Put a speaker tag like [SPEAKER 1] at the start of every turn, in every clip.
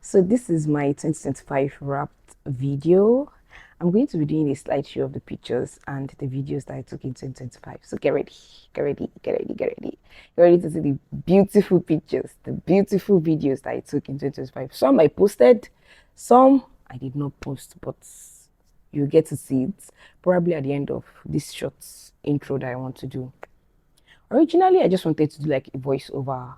[SPEAKER 1] So this is my 2025 wrapped video. I'm going to be doing a slideshow of the pictures and the videos that I took in 2025. So get ready, get ready, get ready, get ready. Get ready to see the beautiful pictures, the beautiful videos that I took in 2025. Some I posted, some I did not post, but you get to see it probably at the end of this short intro that I want to do. Originally, I just wanted to do like a voiceover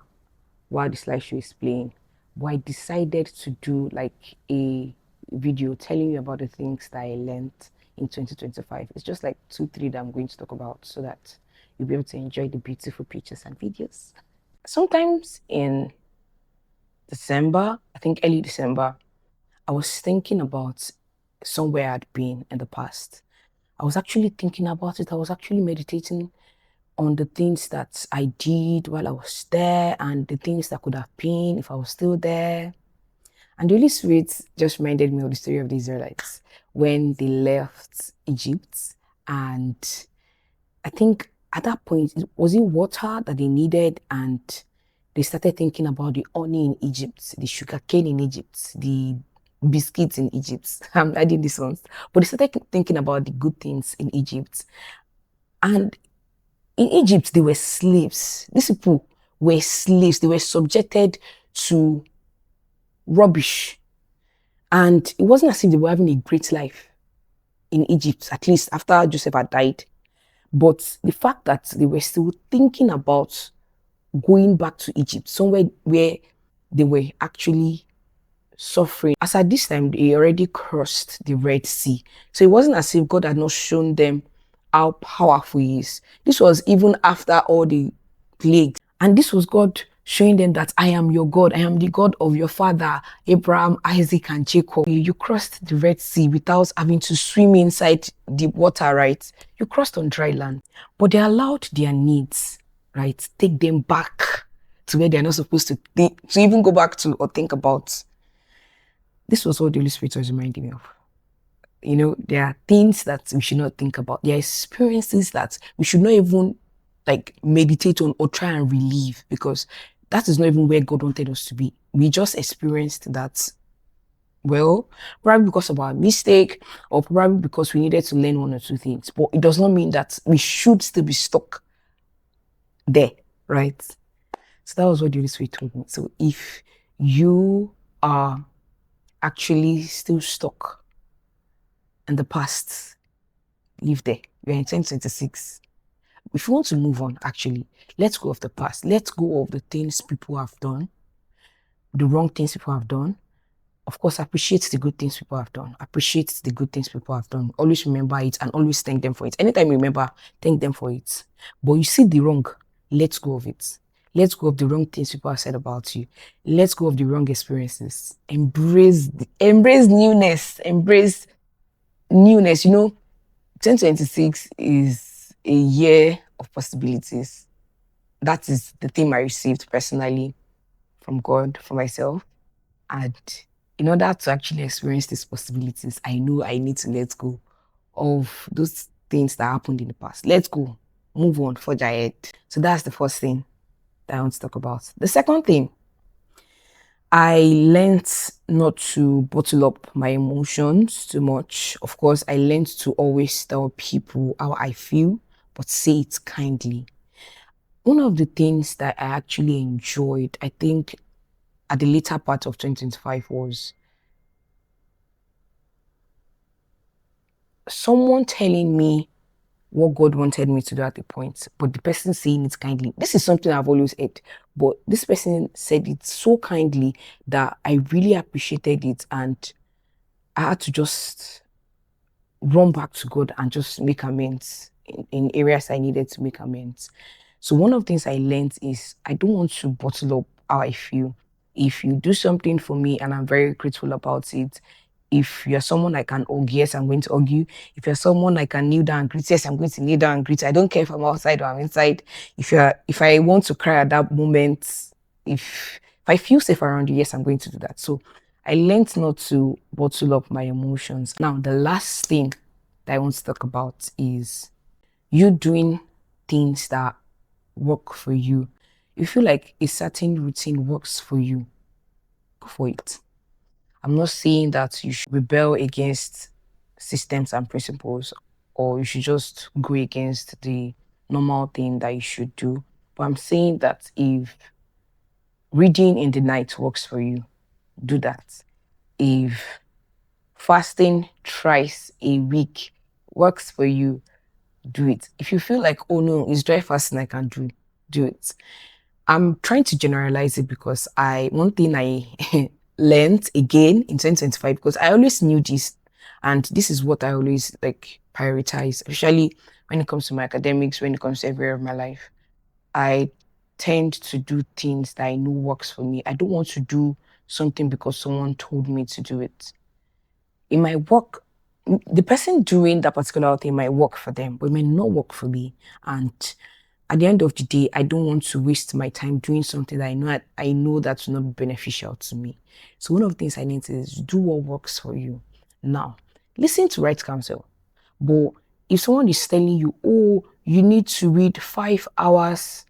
[SPEAKER 1] while the slideshow is playing, but I decided to do like a video telling you about the things that I learned in 2025. It's just like 2 3 that I'm going to talk about so that you'll be able to enjoy the beautiful pictures and videos. Sometimes in December, I think early December, I was thinking about somewhere I'd been in the past. I was actually thinking about it. I was actually meditating on the things that I did while I was there and the things that could have been if I was still there. And the Holy Spirit just reminded me of the story of the Israelites when they left Egypt. And I think at that point, was it water that they needed? And they started thinking about the honey in Egypt, the sugar cane in Egypt, the biscuits in Egypt. I'm adding these ones. But they started thinking about the good things in Egypt. And in Egypt, they were slaves. These people were slaves. They were subjected to rubbish. And it wasn't as if they were having a great life in Egypt, at least after Joseph had died. But the fact that they were still thinking about going back to Egypt, somewhere where they were actually suffering. As at this time, they already crossed the Red Sea. So it wasn't as if God had not shown them how powerful He is. This was even after all the plagues. And this was God showing them that I am your God. I am the God of your father, Abraham, Isaac, and Jacob. You crossed the Red Sea without having to swim inside the water, right? You crossed on dry land. But they allowed their needs, right, take them back to where they're not supposed to think, to even go back to or think about. This was what the Holy Spirit was reminding me of. You know, there are things that we should not think about. There are experiences that we should not even like meditate on or try and relieve, because that is not even where God wanted us to be. We just experienced that, well, probably because of our mistake or probably because we needed to learn one or two things. But it does not mean that we should still be stuck there, right? So that was what the Holy Spirit told me. So if you are actually still stuck in the past, live there. We're in 2026. If you want to move on, actually, let's go of the past. Let's go of the things people have done, the wrong things people have done. Of course, appreciate the good things people have done. Appreciate the good things people have done. Always remember it and always thank them for it. Anytime you remember, thank them for it. But you see the wrong, let's go of it. Let's go of the wrong things people have said about you. Let's go of the wrong experiences. Embrace newness. Embrace newness. You know, 2026 is a year of possibilities. That is the theme I received personally from God, for myself. And in order to actually experience these possibilities, I know I need to let go of those things that happened in the past. Let's go, move on, forge ahead. So that's the first thing that I want to talk about. The second thing, I learned not to bottle up my emotions too much. Of course, I learned to always tell people how I feel, but say it kindly. One of the things that I actually enjoyed, I think, at the later part of 2025 was someone telling me what God wanted me to do at the point, but the person saying it kindly. This is something I've always heard, but this person said it so kindly that I really appreciated it, and I had to just run back to God and just make amends in areas I needed to make amends. So one of the things I learned is I don't want to bottle up how I feel. If you do something for me and I'm very grateful about it, if you're someone I can hug, yes, I'm going to hug you. If you're someone I can kneel down and greet, yes, I'm going to kneel down and greet. I don't care if I'm outside or I'm inside. If I want to cry at that moment, if I feel safe around you, yes, I'm going to do that. So I learned not to bottle up my emotions. Now, the last thing that I want to talk about is you doing things that work for you. You feel like a certain routine works for you, go for it. I'm not saying that you should rebel against systems and principles, or you should just go against the normal thing that you should do. But I'm saying that if reading in the night works for you, do that. If fasting thrice a week works for you, do it. If you feel like, oh no, it's dry fasting, I can do it. I'm trying to generalize it because one thing I learned again in 2025, because I always knew this, and this is what I always like prioritize, especially when it comes to my academics, when it comes to every area of my life. I tend to do things that I know works for me. I don't want to do something because someone told me to do it. It might work. The person doing that particular thing might work for them, but it may not work for me. And at the end of the day, I don't want to waste my time doing something that I know that will not be beneficial to me. So one of the things I need to is do what works for you. Now, listen to right counsel. But if someone is telling you, oh, you need to read 5 hours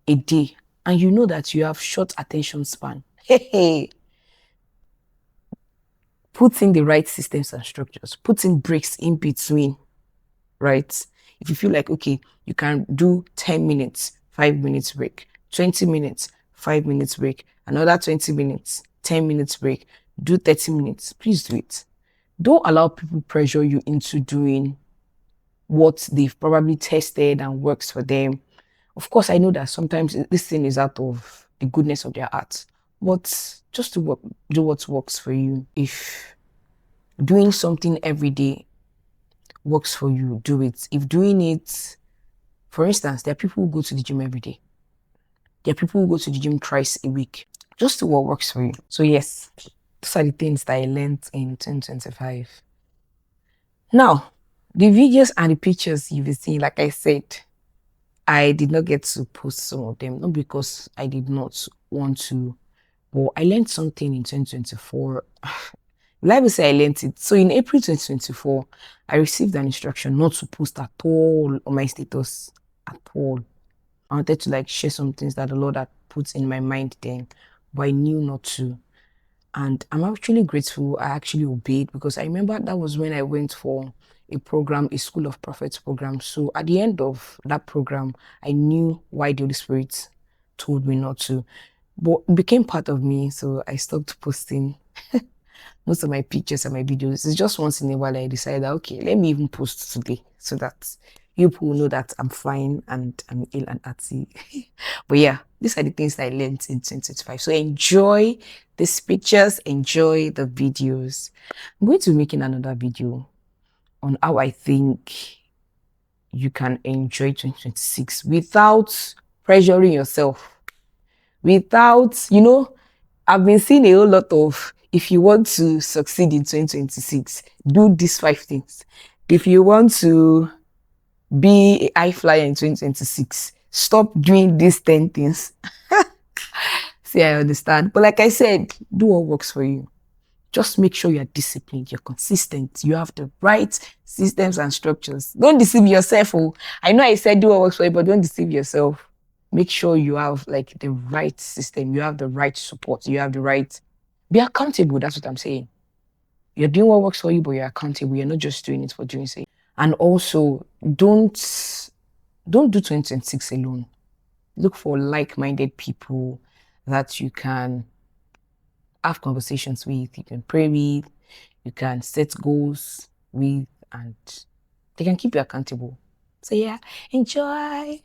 [SPEAKER 1] a day, and you know that you have short attention span, hey, put in the right systems and structures, put in breaks in between, right? If you feel like, okay, you can do 10 minutes, 5 minutes break, 20 minutes, 5 minutes break, another 20 minutes, 10 minutes break, do 30 minutes, please do it. Don't allow people pressure you into doing what they've probably tested and works for them. Of course, I know that sometimes this thing is out of the goodness of their hearts, but just do what works for you. If doing something every day works for you, do it. If doing it, for instance, there are people who go to the gym every day. There are people who go to the gym twice a week. Just do what works for you. So yes, those are the things that I learned in 2025. Now, the videos and the pictures you've been seeing, like I said, I did not get to post some of them, not because I did not want to, but I learned something in 2024. Let me say I learned it. So in April 2024, I received an instruction not to post at all on my status at all. I wanted to like share some things that the Lord had put in my mind then, but I knew not to. And I'm actually grateful I actually obeyed, because I remember that was when I went for a program, a School of Prophets program. So at the end of that program, I knew why the Holy Spirit told me not to. But it became part of me, so I stopped posting most of my pictures and my videos. It's just once in a while I decided, okay, let me even post today so that you people know that I'm fine and I'm ill and artsy. But yeah, these are the things that I learned in 2025. So enjoy these pictures, enjoy the videos. I'm going to be making another video on how I think you can enjoy 2026 without pressuring yourself. Without, I've been seeing a whole lot of, if you want to succeed in 2026, do these 5 things. If you want to be a high flyer in 2026, stop doing these 10 things. See, I understand. But like I said, do what works for you. Just make sure you're disciplined, you're consistent, you have the right systems and structures. Don't deceive yourself. Oh, I know I said do what works for you, but don't deceive yourself. Make sure you have like the right system, you have the right support, you have the right, be accountable. That's what I'm saying. You're doing what works for you, but you're accountable. You're not just doing it for doing sake. And also don't do 2026 alone. Look for like-minded people that you can have conversations with, you can pray with, you can set goals with, and they can keep you accountable. So yeah, enjoy.